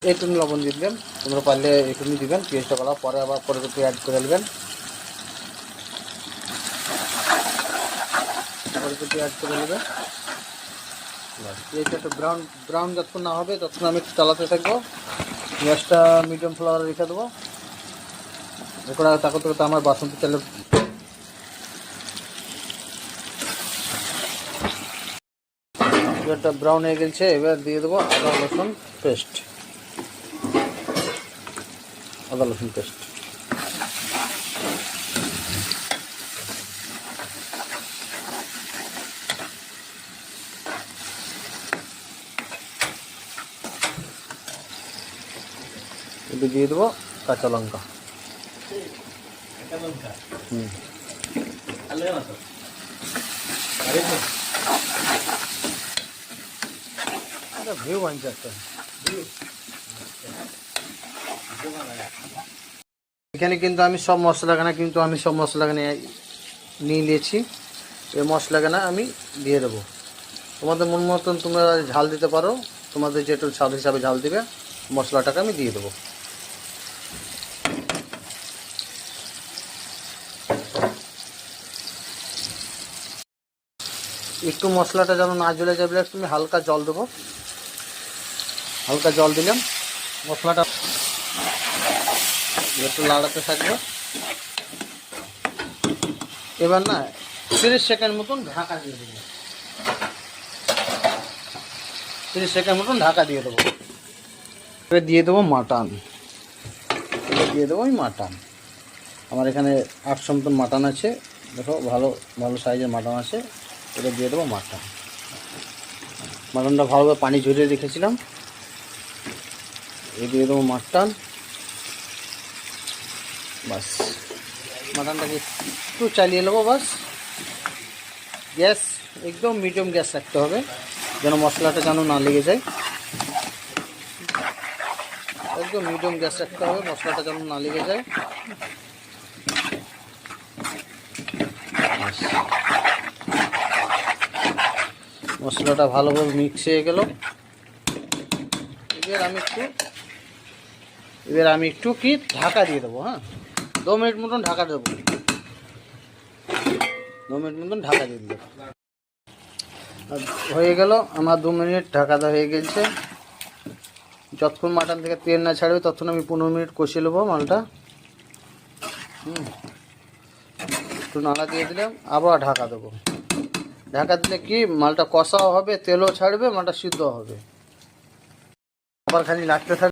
একটু লবণ দিয়ে দিবেন, তোমরা পারলে একটু দিবেন। পেঁয়াজটা করার পরে আবার পরবর্তী অ্যাড করে নেবেন, পরবর্তী অ্যাড করে নেবেন। পেঁয়াজটা একটু ব্রাউন যতক্ষণ না হবে ততক্ষণ আমি একটু চালাতে থাকবো। গ্যাসটা মিডিয়াম ফ্লেভারে রেখে দেবো। এরপরে তাকতে করতে আমার বাসন্তী চালের পেঁয়াজটা ব্রাউন হয়ে গেছে। এবার দিয়ে দেবো আদা রসুন পেস্ট, আদা রসুন পেস্ট। এটি দিয়ে দেবো কাঁচা লঙ্কা। ভিউ বানছে একটা। এখানে কিন্তু আমি সব মশলাখানা নিয়ে নিয়েছি। এই মশলাখানা আমি দিয়ে দেবো। তোমাদের মন মতন তোমরা ঝাল দিতে পারো, তোমাদের যেটু স্বাদ হিসাবে ঝাল দিবে। মশলাটাকে আমি দিয়ে দেবো। একটু মশলাটা যেন না জ্বলে যাবে, একটু আমি হালকা জল দেবো। হালকা জল দিলাম, মশলাটা একটু লাড়াতে থাকবে। এবার না 30 সেকেন্ড মতন ঢাকা দিয়ে দেবো। 30 সেকেন্ড মতন ঢাকা দিয়ে দেবো। এবার দিয়ে দেবো মাটন। এবার দিয়ে দেবো ওই মাটন। আমার এখানে 800 মতন মাটন আছে। দেখো ভালো ভালো সাইজের মাটন আছে। এবার দিয়ে দেবো মাটন। মাটনটা ভালোভাবে পানি ঝরিয়ে রেখেছিলাম। এই দিয়ে দেবো মাটন। বাস মাটনটাকে একটু চালিয়ে নেবো। বাস গ্যাস একদম মিডিয়াম গ্যাস রাখতে হবে, যেন মশলাটা যেন না লেগে যায়। একদম মিডিয়াম গ্যাস রাখতে হবে, মশলাটা যেন না লেগে যায়। মশলাটা ভালোভাবে মিক্স হয়ে গেল। এবার আমি একটু কি ঢাকা দিয়ে দেবো। হ্যাঁ, 2 মিনিট মতন ঢাকা দেবো। 2 মিনিট মতন ঢাকা দিয়ে দেবো। হয়ে গেল আমার 2 মিনিট ঢাকা দেওয়া হয়ে গেছে। যতক্ষণ মাটন থেকে তেল না ছাড়বে ততক্ষণ আমি 15 মিনিট কষিয়ে নেবো মালটা। একটু নাড়া দিয়ে দিলাম, আবার ঢাকা দেবো। ঢাকা দিলে কি মালটা কষাও হবে, তেলও ছাড়বে, মালটা সিদ্ধ হবে। আবার খালি লাগতে থাকবে।